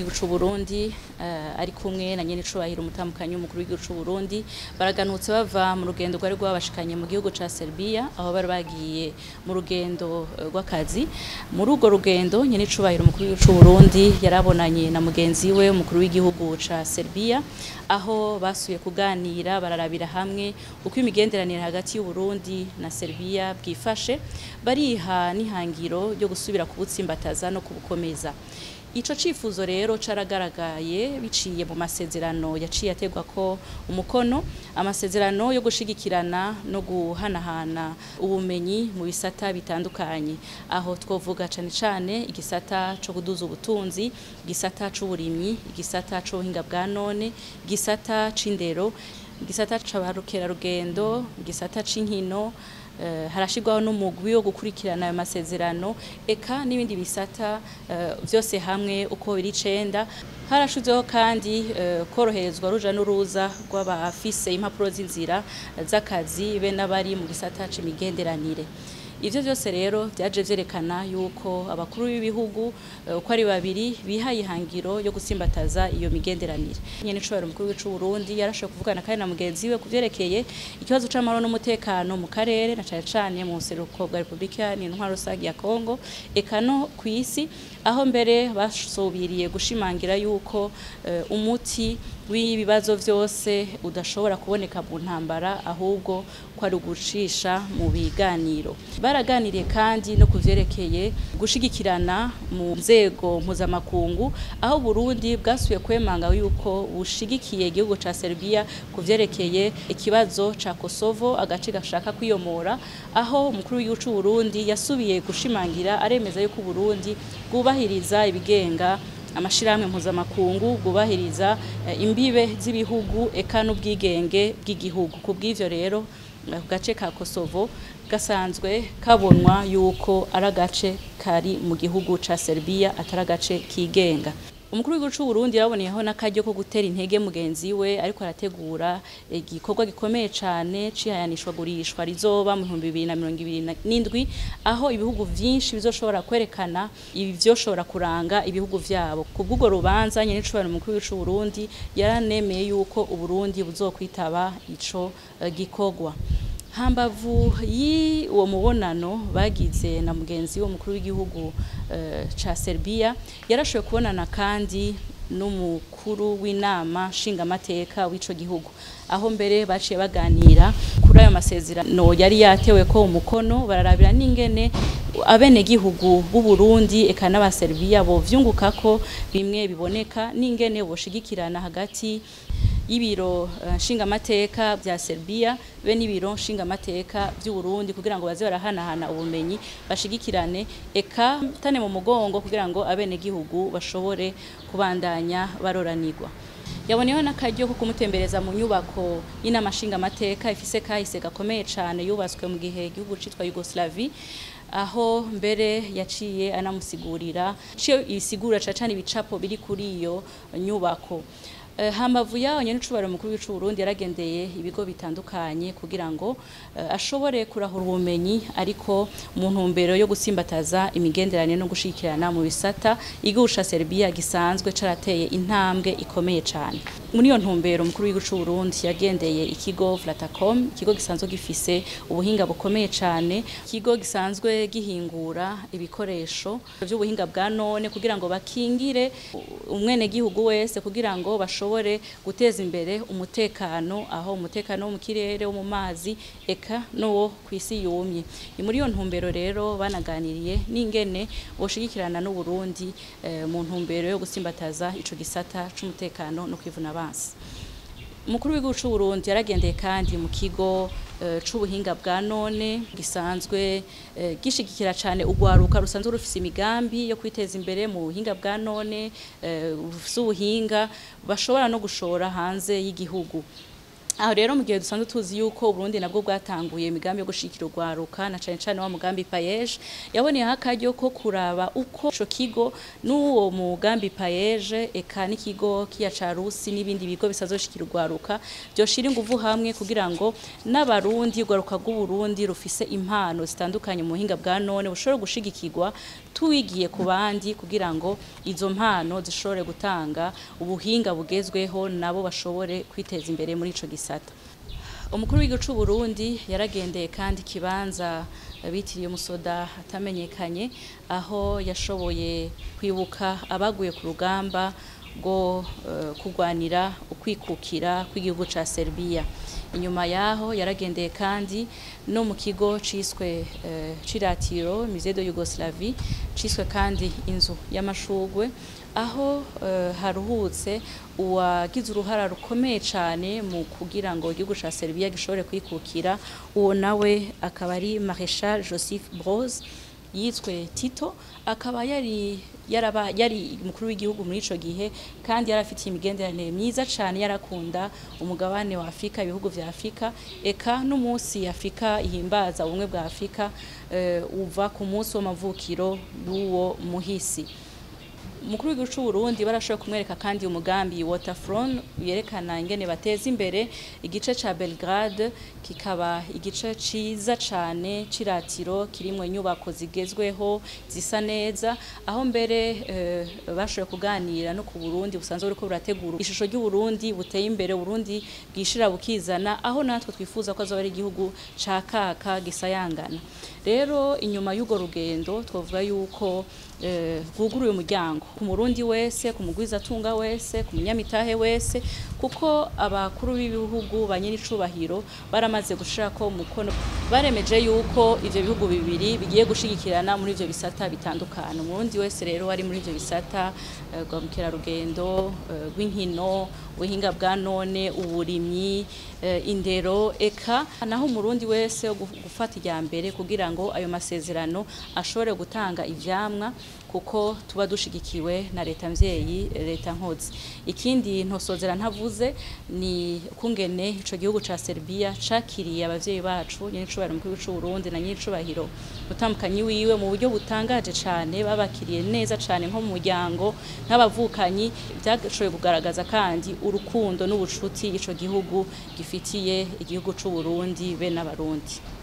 w'igihugu c'u Burundi ari kumwe na nyene icubahiro umutamukanyi w'umukuru w'igihugu c'u Burundi baraganutse bava mu rugendo rwari rwabashikanye mu gihugu ca Serbia aho bari bagiye mu rugendo rw'akazi. Muri urwo rugendo nyene icubahiro umukuru w'igihugu c'u Burundi yarabonanye na mugenzi we umukuru w'igihugu ca Serbia aho basuye kuganira bararabira hamwe uko imigenderanire hagati y'u Burundi na Serbia bwifashe, bariha n'ihangiro ryo gusubira kubutsimbataza no kubukomeza. Ico cifuzo rero caragaragaye biciye mu masezerano yaciye ategwa ko umukono, amasezerano yo gushigikirana no guhanahana ubumenyi mu bisata bitandukanye, aho twovuga cane cane igisata co kuduza ubutunzi, igisata c'uburimyi, igisata c'ubuhinga bwa none, igisata c'indero, igisata c'abarukerarugendo, igisata c'inkino, harashirwaho n'umugwi wo gukurikirana ayo masezerano eka n'ibindi bisata vyose hamwe uko biri 9. Harashizeho kandi koroherezwa ruja n'uruza rw'abafise impapuro z'inzira z'akazi be n'abari mu gisata c'imigenderanire. Ivyo vyose rero vyaje vyerekana yuko abakuru b'ibihugu uko ari babiri bihaye ihangiro yo gusimbataza iyo migenderanire. Nyene icubahiro umukuru w'igihugu c'u Burundi yarashoboye kuvugana kandi na mugenzi we kuvyerekeye ikibazo c'amahoro n'umutekano mu karere na cane cane mu buseruko bwa Republika n'intwaro rusangi ya Kongo eka no kw'isi, aho mbere basubiriye gushimangirira yuko umuti w'ibibazo vyose udashobora kuboneka mu ntambara ahubwo ko ari ugucisha mu biganiro. Baraganiriye kandi no kuvyerekeye gushigikirana mu nzego mpuzamakungu aho Burundi bwasubiye kwemanga yuko bushigikiye igihugu ca Serbia kuvyerekeye ikibazo ca Kosovo, agace gashaka kwiyomora, aho umukuru w'igihugu c'u Burundi yasubiye gushimangira aremeza yuko Burundi bwubahiriza ibigenga amashirahamwe mpuzamakungu, bwubahiriza imbibe z'ibihugu eka n'ubwigenge bw'igihugu. Kubw'ivyo rero gace ka Kosovo gasanzwe kabonwa yuko ari agace kari mu gihugu ca Serbia atari agace kigenga. Umukuru w'igihugu c'u Burundi yaboneyeho n'akaryo ko gutera intege mugenzi we ariko arategura igikorwa gikomeye cane cihayanishwa gurishwa rizoba mu 2027 aho ibihugu vyinshi bizoshobora kwerekana ivyoshobora kuranga ibihugu vyabo. Kubw'ubwo rubanza nyene icubahiro umukuru w'igihugu c'u Burundi yaranemeye yuko Uburundi buzokwitaba ico gikorwa. Hambavu uwo mubonano bagize na mugenzi w'umukuru w'igihugu ca Serbia yarashoboye kubonana kandi n'umukuru w'inama nshingamateka w'ico gihugu, aho mbere baciye baganira kuri ayo masezerano yari yatewe ko umukono, bararabira n'ingene abene gihugu b'u Burundi eka n'aba Serbia bo vyunguka ko bimwe biboneka n'ingene boshigikirana hagati y'ibiro nshingamateka vya Serbia be n'ibiro nshingamateka vy'u Burundi kugira ngo baze barahanahana ubumenyi bashigikirane eka tane mu mugongo kugira ngo abene gihugu bashobore kubandanya baroranirwa. Yaboneyeho n'akaryo ko kumutembereza mu nyubako y'inama nshingamateka ifise kahise gakomeye cane yubatswe mu gihe igihugu citwa Yugoslavie, aho mbere yaciye anamusigurira ciyo isigura cane ibicapo biri kuri iyo nyubako. Hambavu yaho nyene icubahiro umukuru w'igihugu c'u Burundi yaragendeye ibigo bitandukanye kugira ngo ashobore kurahura ubumenyi ariko mu ntumbero yo gusimbataza imigenderanire no gushikirana mu bisata igihugu ca Serbia gisanzwe carateye intambwe ikomeye cane. Muri iyo ntumbero umukuru w'igihugu c'u Burundi yagendeye ikigo Vlatacom, ikigo gisanzwe gifise ubuhinga bukomeye cane, ikigo gisanzwe gihingura ibikoresho vy'ubuhinga bwa none kugira ngo bakingire umwene gihugu wese kugira ngo bashobore guteza imbere umutekano, aho umutekano wo mu kirere wo mu mazi eka no kw'isi yumye. Ni muri iyo ntumbero rero banaganiriye n'ingene boshigikirana n'u Burundi mu ntumbero yo gusimbataza ico gisata c'umutekano no kwivuna abansi. Umukuru w'igihugu c'u Burundi yaragendeye kandi mu kigo c'ubuhinga bwa none gisanzwe gishigikira cane ugwaruka rusanzwe rufise imigambi yo kwiteza imbere mu buhinga bwa none, rufise ubuhinga bashobora no gushora hanze y'igihugu. aho rero mu gihe dusanzwe tuzi yuko Burundi nabwo bwatanguye imigambi yo gushikira urwaruka na cane wa mugambi payeje yaboneyeho akaryo ko kuraba uko ico kigo n'uwo mugambi payeje eka n'ikigo kiya ca Rusi n'ibindi bigo bisazoshikira urwaruka byoshira inguvu hamwe kugira ngo n'abarundi urwaruka rw'Uburundi rufise impano zitandukanye mu buhinga bwa none bushobora gushigikirwa tuwigiye ku bandi kugira ngo izo mpano zishobore gutanga ubuhinga bugezweho nabo bashobore kwiteza imbere muri ico gisata. Umukuru w'igihugu c'u Burundi yaragendeye kandi kibanza bitiriye umusoda atamenyekanye aho yashoboye kwibuka abaguye ku rugamba rwo kurwanira ukwikukira kw'igihugu ca Serbia. Inyuma yaho yaragendeye kandi no mu kigo ciswe ciratiro Musée de Yougoslavie ciswe kandi inzu y'amashugwe aho haruhutse uwagize uruhara rukomeye cyane mu kugira ngo igihugu ca Serbia gishobore kwikukira uwo nawe akaba ari Maréchal Josip Broz yitwe Tito akaba yari umukuru w'igihugu muri ico gihe kandi yarafitiye imigenderanire myiza cyane yarakunda umugabane wa Afrika ibihugu vya Afrika eka n'umunsi Afrika ihimbaza ubumwe bwa Afrika uva ku munsi w'amavukiro y'uwo muhisi. Umukuru w'igihugu c'u Burundi barashoboye kumwereka kandi umugambi Waterfront yerekana ingene bateza imbere igice ca Belgrade kikaba igice ciza cane ciratiro kirimwe inyubako zigezweho zisa neza aho mbere bashoboye kuganira no ku Burundi busanzwe uriko burategura ishusho ry'u Burundi buteye imbere Burundi bwishira bukizana aho natwe twifuza ko azoba ari igihugu ca kaka gisayangana. Rero inyuma y'ugo rugendo twovuga yuko guguruye umuryango ku Murundi wese ku mugwizatunga wese ku munyamitahe wese kuko abakuru b'ibihugu banye n'icubahiro baramaze gushirako umukono baremeje yuko ivyo bihugu bibiri bigiye gushigikirana muri ivyo bisata bitandukana. Umurundi wese rero ari muri ivyo bisata gwamukira rugendo rw'inkino ubuhinga bwa none uburimyi indero eka naho Umurundi wese gufata ijyambere kugira ngo ayo masezerano ashobore gutanga ivyamwa kuko tuba dushigikiwe na leta mvyeyi leta nkozi. Ikindi ntosozera ntavuze ni kungene ico gihugu ca Serbia cakiriye abavyeyi bacu nyenicubahiro mukuru w'u Burundi na nyenicubahiro mutambukanyi wiwe mu buryo butangaje cane babakiriye neza cane nko mu muryango nk'abavukanyi byashoboye kugaragaza kandi urukundo n'ubucuti ico gihugu gifitiye igihugu c'u Burundi be n'abarundi.